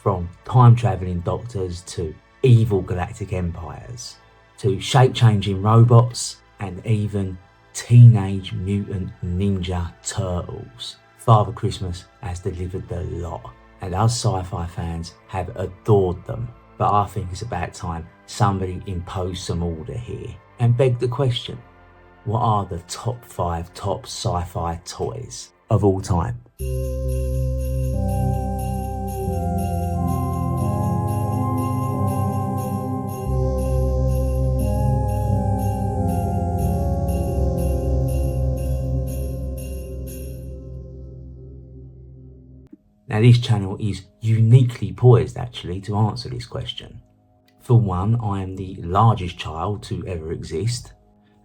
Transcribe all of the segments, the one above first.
From time-travelling doctors to evil galactic empires, to shape-changing robots and even teenage mutant ninja turtles. Father Christmas has delivered the lot, and us sci-fi fans have adored them. But I think it's about time somebody imposed some order here and begged the question, what are the top 5 top sci-fi toys of all time? Now this channel is uniquely poised actually to answer this question. For one, I am the largest child to ever exist,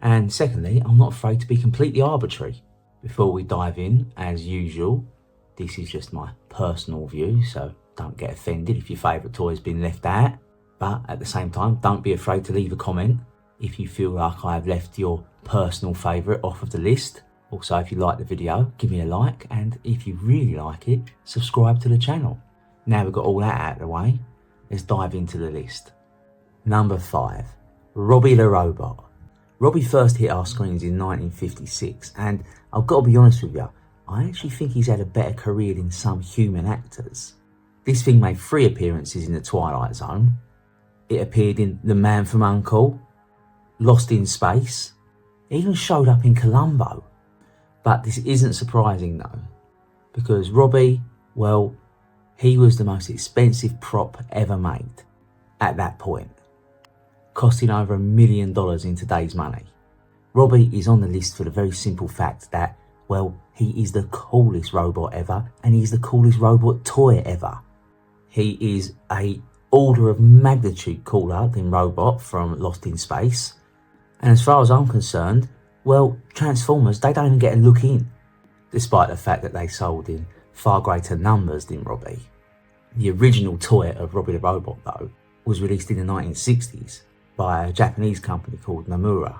and secondly, I'm not afraid to be completely arbitrary. Before we dive in, as usual, this is just my personal view, so don't get offended if your favourite toy's been left out, but at the same time, don't be afraid to leave a comment if you feel like I've left your personal favourite off of the list. Also, if you like the video, give me a like, and if you really like it, subscribe to the channel. Now we've got all that out of the way, let's dive into the list. Number 5, Robby the Robot. Robby first hit our screens in 1956, and I've got to be honest with you, I actually think he's had a better career than some human actors. This thing made 3 appearances in The Twilight Zone. It appeared in The Man from U.N.C.L.E., Lost in Space, it even showed up in Columbo. But this isn't surprising though, because Robby, well, he was the most expensive prop ever made at that point, costing over $1 million in today's money. Robby is on the list for the very simple fact that, well, he is the coolest robot ever, and he's the coolest robot toy ever. He is a order of magnitude cooler than Robot from Lost in Space, and as far as I'm concerned, well, Transformers, they don't even get a look in, despite the fact that they sold in far greater numbers than Robby. The original toy of Robby the Robot, though, was released in the 1960s by a Japanese company called Nomura.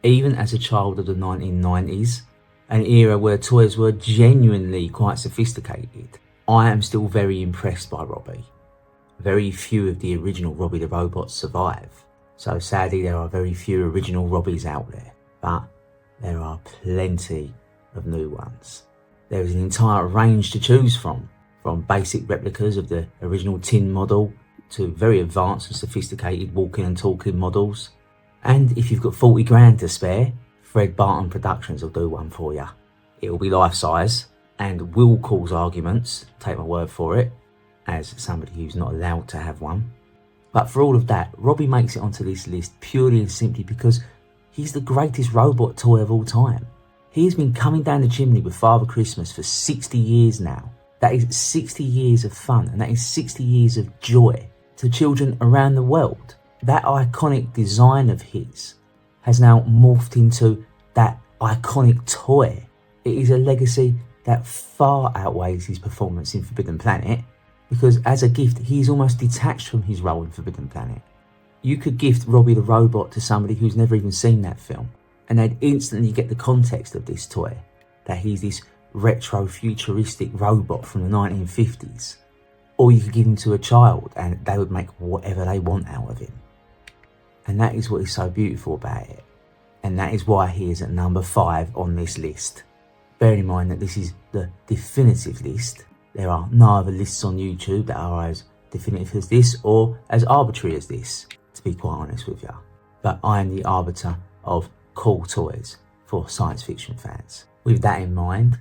Even as a child of the 1990s, an era where toys were genuinely quite sophisticated, I am still very impressed by Robby. Very few of the original Robby the Robots survive, so sadly there are very few original Robbys out there. But there are plenty of new ones. There is an entire range to choose from basic replicas of the original tin model to very advanced and sophisticated walking and talking models. And if you've got 40 grand to spare, Fred Barton Productions will do one for you. It will be life size and will cause arguments, take my word for it, as somebody who's not allowed to have one. But for all of that, Robby makes it onto this list purely and simply because he's the greatest robot toy of all time. He has been coming down the chimney with Father Christmas for 60 years now. That is 60 years of fun, and that is 60 years of joy to children around the world. That iconic design of his has now morphed into that iconic toy. It is a legacy that far outweighs his performance in Forbidden Planet, because as a gift, he is almost detached from his role in Forbidden Planet. You could gift Robby the Robot to somebody who's never even seen that film, and they'd instantly get the context of this toy, that he's this retro futuristic robot from the 1950s. Or you could give him to a child and they would make whatever they want out of him. And that is what is so beautiful about it. And that is why he is at number 5 on this list. Bear in mind that this is the definitive list. There are no other lists on YouTube that are as definitive as this or as arbitrary as this, to be quite honest with you. But I am the arbiter of cool toys for science fiction fans. With that in mind,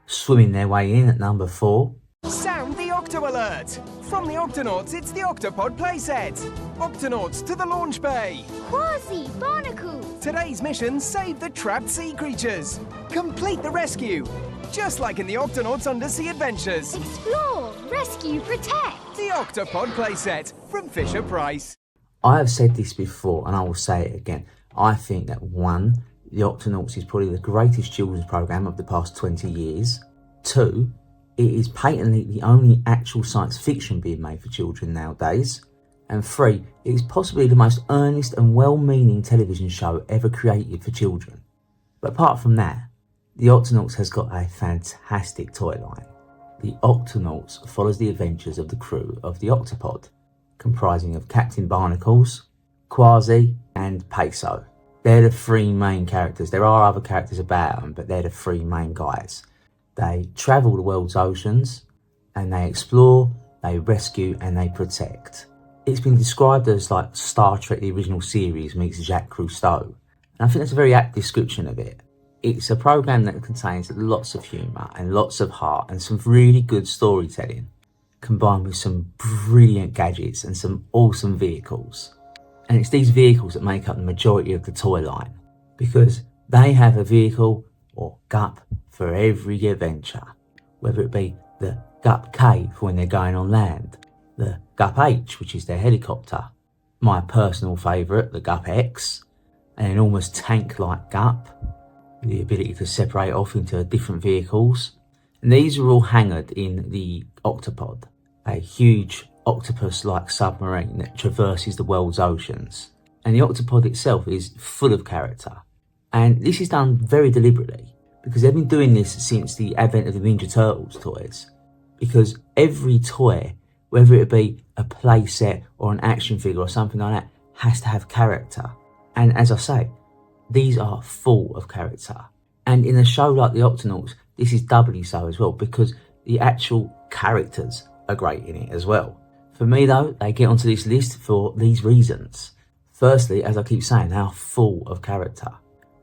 swimming their way in at number 4. Sound the Octo Alert! From the Octonauts, it's the Octopod playset. Octonauts to the launch bay. Quasi, Barnacle. Today's mission, save the trapped sea creatures. Complete the rescue. Just like in the Octonauts Undersea Adventures. Explore, rescue, protect. The Octopod playset from Fisher-Price. I have said this before and I will say it again. I think that 1, the Octonauts is probably the greatest children's programme of the past 20 years. 2, it is patently the only actual science fiction being made for children nowadays. And 3, it is possibly the most earnest and well-meaning television show ever created for children. But apart from that, the Octonauts has got a fantastic toy line. the Octonauts follows the adventures of the crew of the Octopod, comprising of Captain Barnacles, Quasi and Peso. They're the three main characters. There are other characters about them, but they're the three main guys. They travel the world's oceans and they explore, they rescue and they protect. It's been described as like Star Trek the original series meets Jacques Cousteau, and I think that's a very apt description of it. It's a program that contains lots of humour and lots of heart and some really good storytelling, combined with some brilliant gadgets and some awesome vehicles. And it's these vehicles that make up the majority of the toy line, because they have a vehicle or GUP for every adventure, whether it be the GUP K for when they're going on land, the GUP H, which is their helicopter, my personal favourite, the GUP X, an enormous tank-like GUP, the ability to separate off into different vehicles. And these are all hangared in the Octopod, a huge octopus-like submarine that traverses the world's oceans. And the Octopod itself is full of character. And this is done very deliberately, because they've been doing this since the advent of the Ninja Turtles toys. Because every toy, whether it be a play set or an action figure or something like that, has to have character. And as I say, these are full of character. And in a show like the Octonauts, this is doubly so as well, because the actual characters are great in it as well. For me though, they get onto this list for these reasons. Firstly, as I keep saying, they are full of character.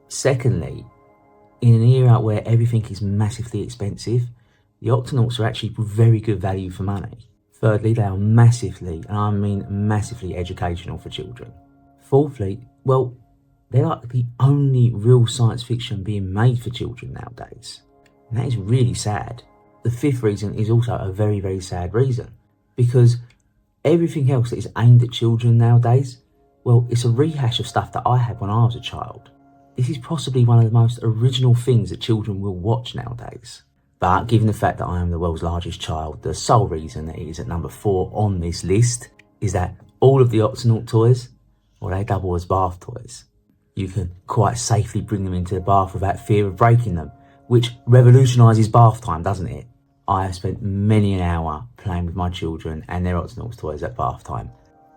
Secondly, in an era where everything is massively expensive, the Octonauts are actually very good value for money. Thirdly, they are massively, and I mean massively, educational for children. Fourthly, well, they're like the only real science fiction being made for children nowadays. And that is really sad. The fifth reason is also a very, very sad reason, because everything else that is aimed at children nowadays, well, it's a rehash of stuff that I had when I was a child. This is possibly one of the most original things that children will watch nowadays. But given the fact that I am the world's largest child, the sole reason that it is at number 4 on this list is that all of the Octonaut toys, well, they double as bath toys. You can quite safely bring them into the bath without fear of breaking them, which revolutionises bath time, doesn't it? I have spent many an hour playing with my children and their Octonauts toys at bath time,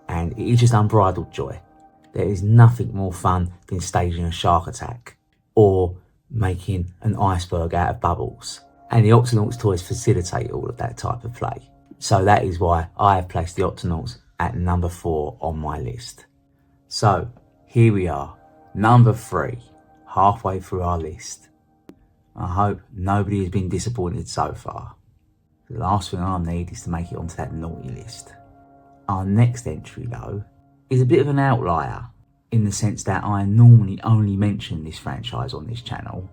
and it is just unbridled joy. There is nothing more fun than staging a shark attack or making an iceberg out of bubbles. And the Octonauts toys facilitate all of that type of play. So that is why I have placed the Octonauts at number 4 on my list. So here we are, number 3, halfway through our list. I hope nobody has been disappointed so far. The last thing I need is to make it onto that naughty list. Our next entry though is a bit of an outlier, in the sense that I normally only mention this franchise on this channel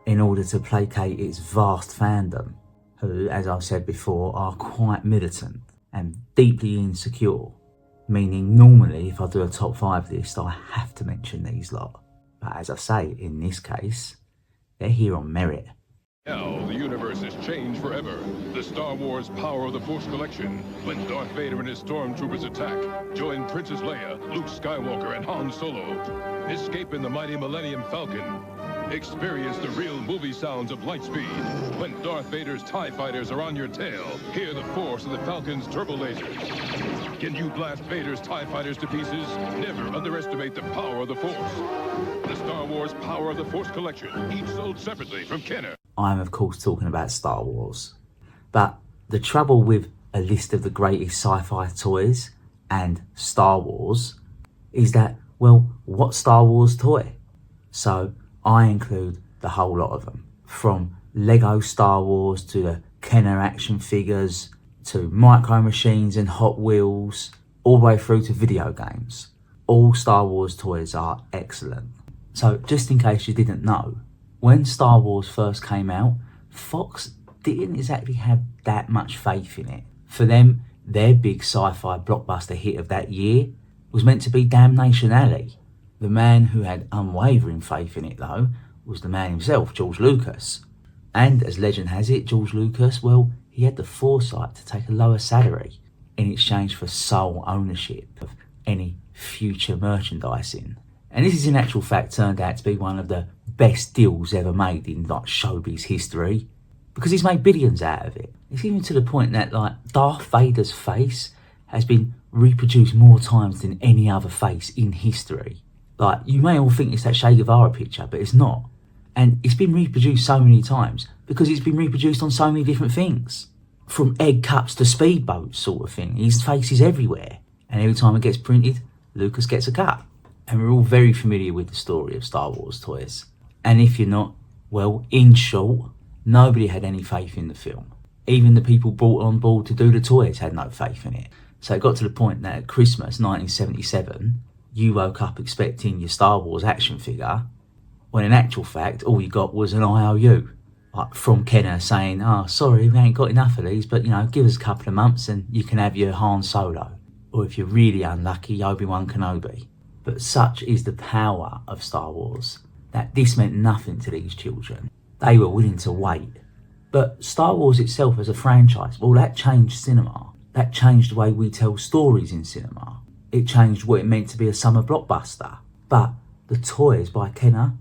in order to placate its vast fandom, who, as I've said before, are quite militant and deeply insecure, meaning normally if I do a top 5 list I have to mention these lot. But as I say, in this case, they're here on merit. Now, the universe has changed forever. The Star Wars Power of the Force collection. When Darth Vader and his stormtroopers attack, join Princess Leia, Luke Skywalker, and Han Solo. Escape in the mighty Millennium Falcon. Experience the real movie sounds of lightspeed. When Darth Vader's TIE fighters are on your tail, hear the force of the Falcon's turbo lasers. Can you blast Vader's TIE fighters to pieces? Never underestimate the power of the Force. The Star Wars Power of the Force collection, each sold separately from Kenner. I'm of course talking about Star Wars. But the trouble with a list of the greatest sci-fi toys and Star Wars is that, well, what Star Wars toy? So I include the whole lot of them, from Lego Star Wars to the Kenner action figures to Micro Machines and Hot Wheels, all the way through to video games. All Star Wars toys are excellent. So just in case you didn't know, when Star Wars first came out, Fox didn't exactly have that much faith in it. For them, their big sci-fi blockbuster hit of that year was meant to be Damnation Alley. The man who had unwavering faith in it, though, was the man himself, George Lucas. And as legend has it, George Lucas, well, he had the foresight to take a lower salary in exchange for sole ownership of any future merchandising. And this is in actual fact turned out to be one of the best deals ever made in like showbiz history, because he's made billions out of it. It's even to the point that like Darth Vader's face has been reproduced more times than any other face in history. Like, you may all think it's that Che Guevara picture, but it's not. And it's been reproduced so many times because it's been reproduced on so many different things. From egg cups to speedboats sort of thing. His face is everywhere. And every time it gets printed, Lucas gets a cut. And we're all very familiar with the story of Star Wars toys. And if you're not, well, in short, nobody had any faith in the film. Even the people brought on board to do the toys had no faith in it. So it got to the point that at Christmas 1977, you woke up expecting your Star Wars action figure, when in actual fact, all you got was an IOU. Like from Kenner saying, oh, sorry, we ain't got enough of these, but, you know, give us a couple of months and you can have your Han Solo. Or if you're really unlucky, Obi-Wan Kenobi. But such is the power of Star Wars that this meant nothing to these children. They were willing to wait. But Star Wars itself as a franchise, well, that changed cinema. That changed the way we tell stories in cinema. It changed what it meant to be a summer blockbuster. But the toys by Kenner,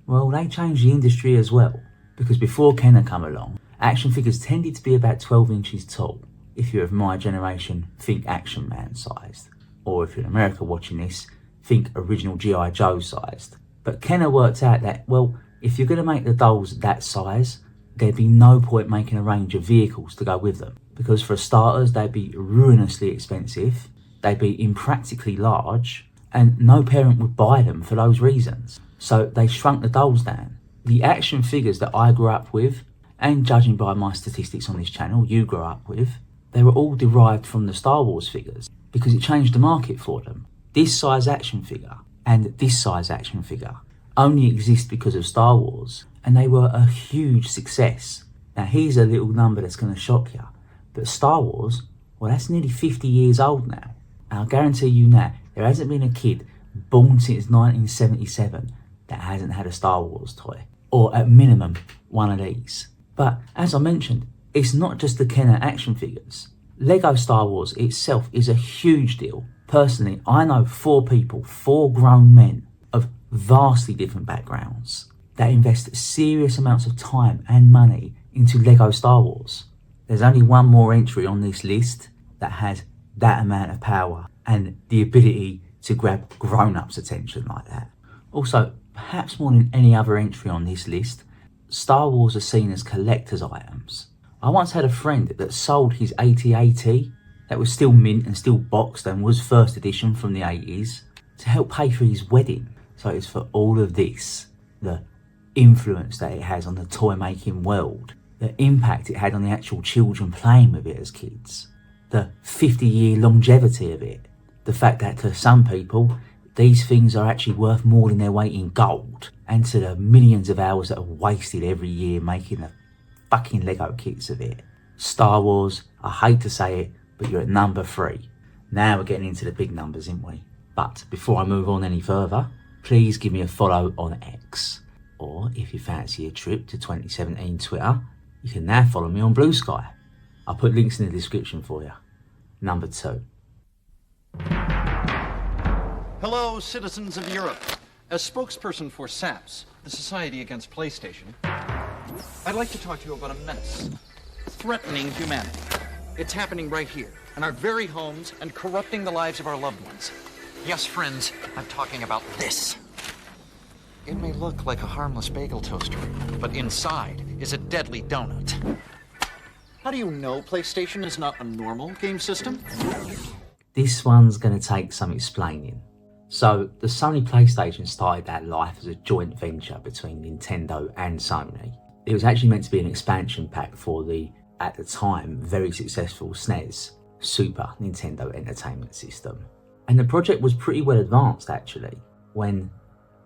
well, they changed the industry as well. Because before Kenner come along, action figures tended to be about 12 inches tall. If you're of my generation, think Action Man sized. Or if you're in America watching this, think original G.I. Joe sized. But Kenner worked out that, well, if you're going to make the dolls that size, there'd be no point making a range of vehicles to go with them. Because for starters, they'd be ruinously expensive, they'd be impractically large, and no parent would buy them for those reasons. So they shrunk the dolls down. The action figures that I grew up with, and judging by my statistics on this channel, you grew up with, they were all derived from the Star Wars figures because it changed the market for them. This size action figure and this size action figure only exist because of Star Wars, and they were a huge success. Now here's a little number that's going to shock you, but Star Wars, well, that's nearly 50 years old now. And I'll guarantee you now, there hasn't been a kid born since 1977 that hasn't had a Star Wars toy, or at minimum one of these. But as I mentioned, it's not just the Kenner action figures. Lego Star Wars itself is a huge deal. Personally, I know 4 people, 4 grown men of vastly different backgrounds that invest serious amounts of time and money into Lego Star Wars. There's only one more entry on this list that has that amount of power and the ability to grab grown-ups' attention like that. Also, perhaps more than any other entry on this list, Star Wars are seen as collector's items. I once had a friend that sold his AT-AT that was still mint and still boxed and was first edition from the 80s to help pay for his wedding. So it's for all of this, the influence that it has on the toy making world, the impact it had on the actual children playing with it as kids, the 50-year longevity of it, the fact that to some people these things are actually worth more than their weight in gold, and to the millions of hours that are wasted every year making the fucking Lego kits of it. Star Wars, I hate to say it, but you're at number 3. Now we're getting into the big numbers, aren't we? But before I move on any further, please give me a follow on X. Or if you fancy a trip to 2017 Twitter, you can now follow me on Blue Sky. I'll put links in the description for you. Number 2. Hello, citizens of Europe. As spokesperson for SAPS, the Society Against PlayStation, I'd like to talk to you about a menace threatening humanity. It's happening right here, in our very homes, and corrupting the lives of our loved ones. Yes, friends, I'm talking about this. It may look like a harmless bagel toaster, but inside is a deadly donut. How do you know PlayStation is not a normal game system? This one's going to take some explaining. So, the Sony PlayStation started that life as a joint venture between Nintendo and Sony. It was actually meant to be an expansion pack for the, at the time, very successful SNES, Super Nintendo Entertainment System. And the project was pretty well advanced actually, when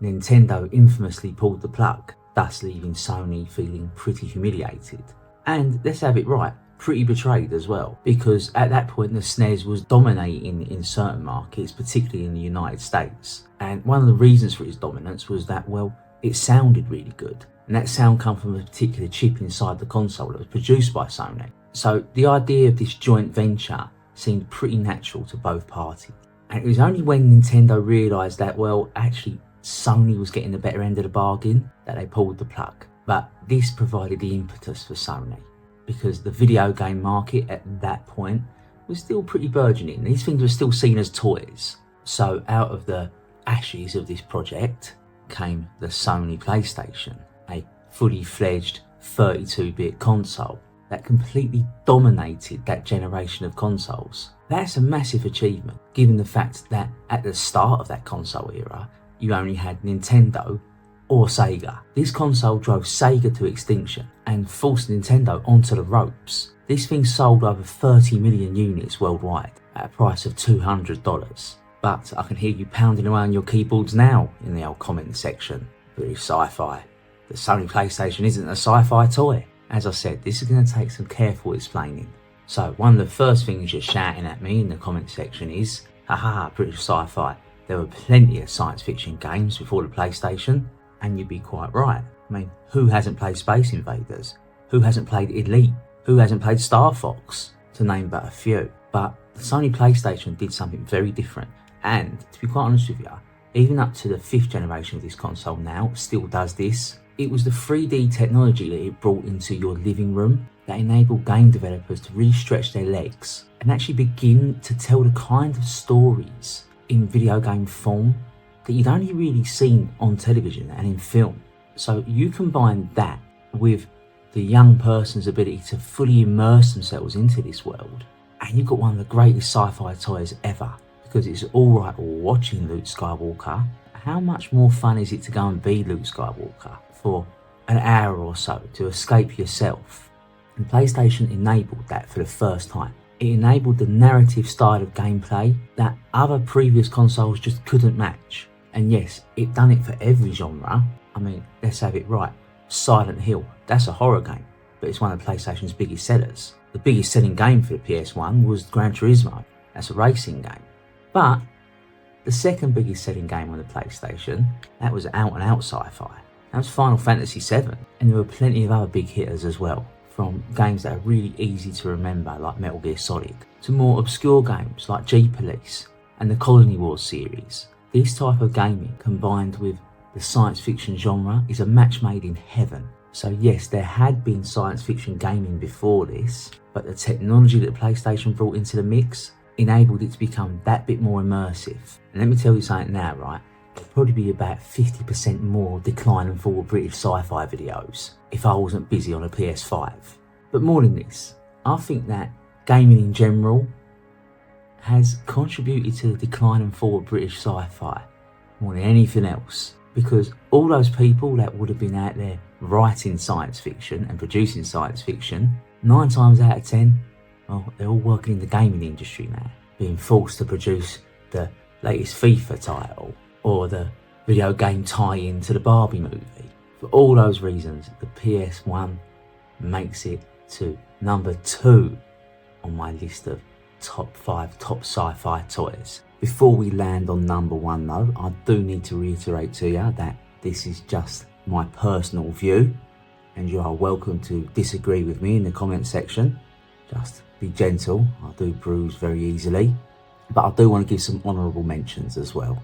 Nintendo infamously pulled the plug, thus leaving Sony feeling pretty humiliated. And let's have it right, pretty betrayed as well, because at that point the SNES was dominating in certain markets, particularly in the United States. And one of the reasons for its dominance was that, well, it sounded really good. And that sound come from a particular chip inside the console that was produced by Sony. So the idea of this joint venture seemed pretty natural to both parties. And it was only when Nintendo realised that, well, actually Sony was getting the better end of the bargain that they pulled the plug. But this provided the impetus for Sony. because the video game market at that point was still pretty burgeoning. These things were still seen as toys. So out of the ashes of this project came the Sony PlayStation, a fully fledged 32-bit console that completely dominated that generation of consoles. That's a massive achievement, given the fact that at the start of that console era, you only had Nintendo or Sega. This console drove Sega to extinction and forced Nintendo onto the ropes. This thing sold over 30 million units worldwide at a price of $200. But I can hear you pounding away on your keyboards now in the old comment section. British Sci-Fi. The Sony PlayStation isn't a sci-fi toy. As I said, this is going to take some careful explaining. So one of the first things you're shouting at me in the comment section is, haha, British Sci-Fi. There were plenty of science fiction games before the PlayStation, and you'd be quite right. I mean, who hasn't played Space Invaders? Who hasn't played Elite? Who hasn't played Star Fox? To name but a few. But the Sony PlayStation did something very different, and to be quite honest with you, even up to the 5th generation of this console now still does this. It was the 3D technology that it brought into your living room that enabled game developers to really stretch their legs and actually begin to tell the kind of stories in video game form that you'd only really seen on television and in film. So you combine that with the young person's ability to fully immerse themselves into this world, and you've got one of the greatest sci-fi toys ever, because it's alright watching Luke Skywalker. How much more fun is it to go and be Luke Skywalker for an hour or so to escape yourself? And PlayStation enabled that for the first time. It enabled the narrative style of gameplay that other previous consoles just couldn't match. And yes, it done it for every genre. I mean, let's have it right. Silent Hill, that's a horror game, but it's one of PlayStation's biggest sellers. The biggest selling game for the PS1 was Gran Turismo, that's a racing game. But the second biggest selling game on the PlayStation, that was out and out sci-fi. That was Final Fantasy VII, and there were plenty of other big hitters as well, from games that are really easy to remember like Metal Gear Solid, to more obscure games like G-Police and the Colony Wars series. This type of gaming combined with the science fiction genre is a match made in heaven. So yes, there had been science fiction gaming before this, but the technology that PlayStation brought into the mix enabled it to become that bit more immersive. And let me tell you something now, right? There'd probably be about 50% more decline and fall British sci-fi videos if I wasn't busy on a PS5. But more than this, I think that gaming in general has contributed to the decline and fall of British sci-fi more than anything else. Because all those people that would have been out there writing science fiction and producing science fiction, 9 times out of 10, well, they're all working in the gaming industry now, being forced to produce the latest FIFA title or the video game tie-in to the Barbie movie. For all those reasons, the PS1 makes it to number 2 on my list of top 5 top sci-fi toys. Before we land on number 1 though, I do need to reiterate to you that this is just my personal view, and you are welcome to disagree with me in the comment section. Just be gentle, I do bruise very easily. But I do want to give some honourable mentions as well.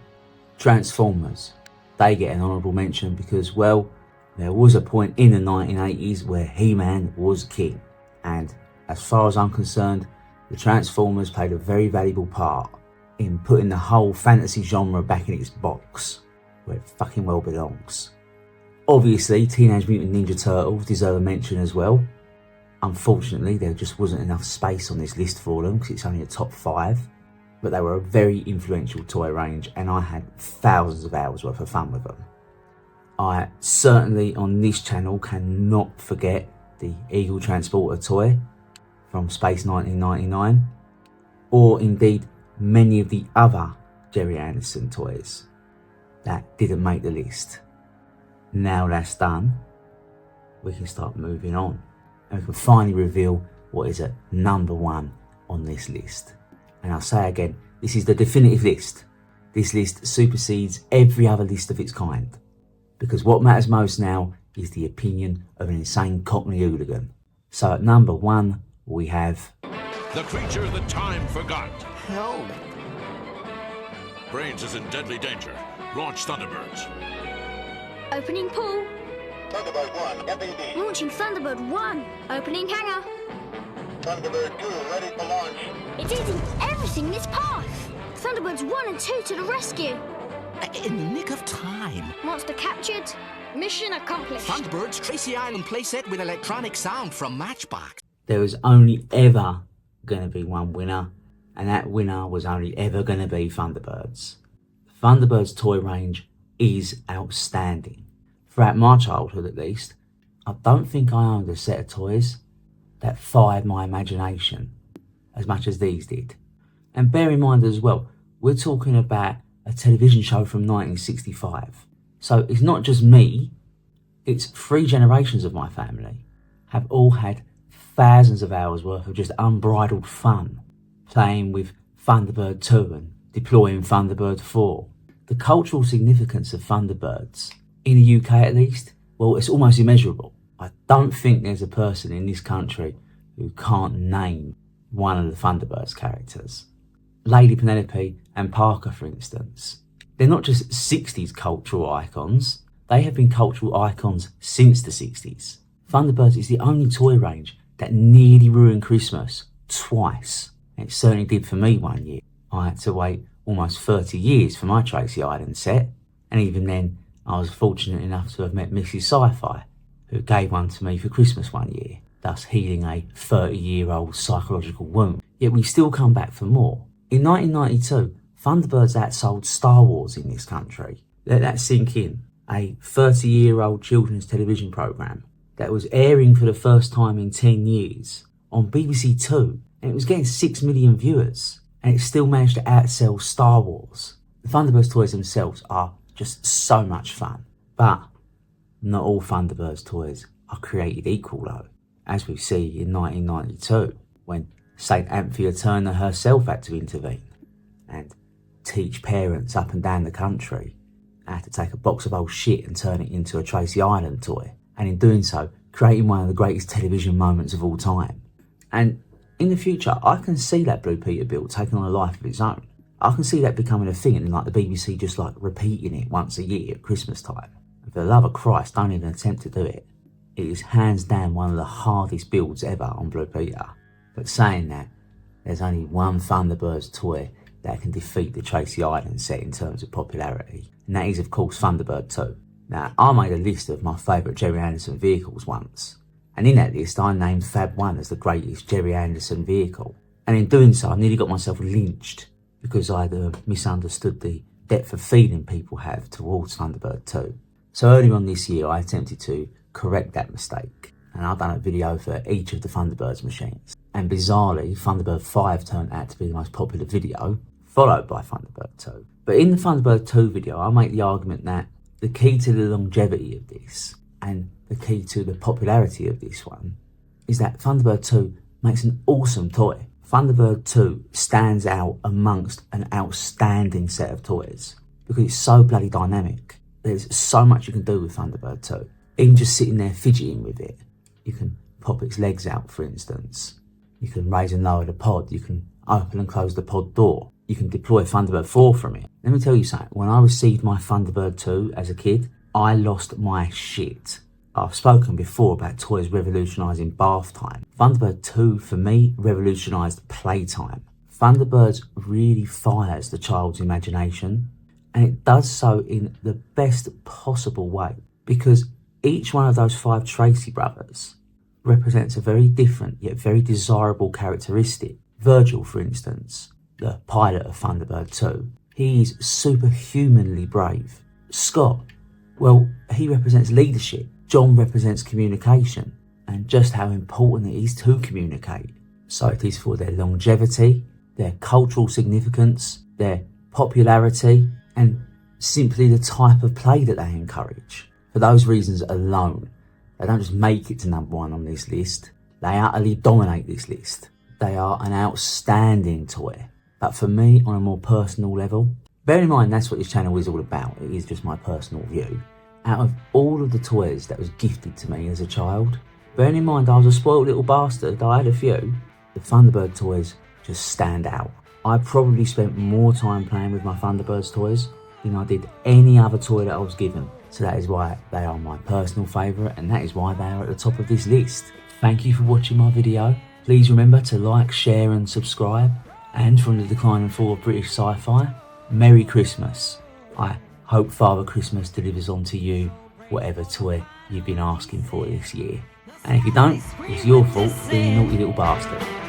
Transformers, they get an honourable mention because, well, there was a point in the 1980s where He-Man was king. And as far as I'm concerned, the Transformers played a very valuable part in putting the whole fantasy genre back in its box, where it fucking well belongs. Obviously, Teenage Mutant Ninja Turtles deserve a mention as well. Unfortunately, there just wasn't enough space on this list for them because it's only a top 5. But they were a very influential toy range, and I had thousands of hours worth of fun with them. I certainly on this channel cannot forget the Eagle Transporter toy from Space 1999, or indeed many of the other Jerry Anderson toys that didn't make the list. Now that's done, we can start moving on, and we can finally reveal what is at number 1 on this list. And I'll say again, this is the definitive list. This list supersedes every other list of its kind, because what matters most now is the opinion of an insane Cockney hooligan. So at number 1 we have the creature that time forgot. Help! Brains is in deadly danger. Launch Thunderbirds. Opening pool. Thunderbird 1, FAD. Launching Thunderbird 1. Opening hangar. Thunderbird 2, ready for launch. It's eating everything in its path. Thunderbirds 1 and 2 to the rescue. In the nick of time. Monster captured. Mission accomplished. Thunderbird's Tracy Island playset with electronic sound from Matchbox. There was only ever going to be one winner, and that winner was only ever going to be Thunderbirds. Thunderbirds toy range is outstanding. Throughout my childhood at least, I don't think I owned a set of toys that fired my imagination as much as these did. And bear in mind as well, we're talking about a television show from 1965. So it's not just me, it's 3 generations of my family have all had thousands of hours worth of just unbridled fun playing with Thunderbird 2 and deploying Thunderbird 4. The cultural significance of Thunderbirds, in the UK at least, well, it's almost immeasurable. I don't think there's a person in this country who can't name one of the Thunderbirds characters. Lady Penelope and Parker, for instance. They're not just 60s cultural icons, they have been cultural icons since the 60s. Thunderbirds is the only toy range that nearly ruined Christmas twice. And it certainly did for me one year. I had to wait almost 30 years for my Tracy Island set, and even then I was fortunate enough to have met Mrs. Sci-Fi, who gave one to me for Christmas one year, thus healing a 30-year-old psychological wound. Yet we still come back for more. In 1992, Thunderbirds outsold Star Wars in this country. Let that sink in. A 30-year-old children's television programme that was airing for the first time in 10 years on BBC Two, and it was getting 6 million viewers, and it still managed to outsell Star Wars. The Thunderbirds toys themselves are just so much fun, but not all Thunderbirds toys are created equal though, as we see in 1992 when St. Anthea Turner herself had to intervene and teach parents up and down the country how to take a box of old shit and turn it into a Tracy Island toy, and in doing so creating one of the greatest television moments of all time. And in the future I can see that Blue Peterbilt taking on a life of its own. I can see that becoming a thing and like the BBC just like repeating it once a year at Christmas time. And for the love of Christ, don't even attempt to do it. It is hands down one of the hardest builds ever on Blue Peter. But saying that, there's only one Thunderbirds toy that can defeat the Tracy Island set in terms of popularity, and that is of course Thunderbird 2. Now, I made a list of my favourite Jerry Anderson vehicles once, and in that list I named Fab 1 as the greatest Jerry Anderson vehicle, and in doing so I nearly got myself lynched because I'd misunderstood the depth of feeling people have towards Thunderbird 2. So earlier on this year I attempted to correct that mistake, and I've done a video for each of the Thunderbirds machines. And bizarrely, Thunderbird 5 turned out to be the most popular video, followed by Thunderbird 2. But in the Thunderbird 2 video, I make the argument that the key to the longevity of this, and the key to the popularity of this one, is that Thunderbird 2 makes an awesome toy. Thunderbird 2 stands out amongst an outstanding set of toys, because it's so bloody dynamic. There's so much you can do with Thunderbird 2. Even just sitting there fidgeting with it. You can pop its legs out, for instance. You can raise and lower the pod. You can open and close the pod door. You can deploy Thunderbird 4 from it. Let me tell you something. When I received my Thunderbird 2 as a kid, I lost my shit. I've spoken before about toys revolutionising bath time. Thunderbird 2, for me, revolutionised playtime. Thunderbirds really fires the child's imagination, and it does so in the best possible way, because each one of those 5 Tracy brothers represents a very different yet very desirable characteristic. Virgil, for instance, the pilot of Thunderbird 2, he's superhumanly brave. Scott, well, he represents leadership. John represents communication, and just how important it is to communicate. So it is for their longevity, their cultural significance, their popularity, and simply the type of play that they encourage. For those reasons alone, they don't just make it to number 1 on this list, they utterly dominate this list. They are an outstanding toy. But for me, on a more personal level, bear in mind that's what this channel is all about, it is just my personal view. Out of all of the toys that was gifted to me as a child, bearing in mind I was a spoiled little bastard, I had a few, the Thunderbird toys just stand out. I probably spent more time playing with my Thunderbirds toys than I did any other toy that I was given. So that is why they are my personal favourite, and that is why they are at the top of this list. Thank you for watching my video. Please remember to like, share and subscribe. And from the decline and fall of British sci-fi, Merry Christmas. I hope Father Christmas delivers onto you whatever toy you've been asking for this year. And if you don't, it's your fault for being a naughty little bastard.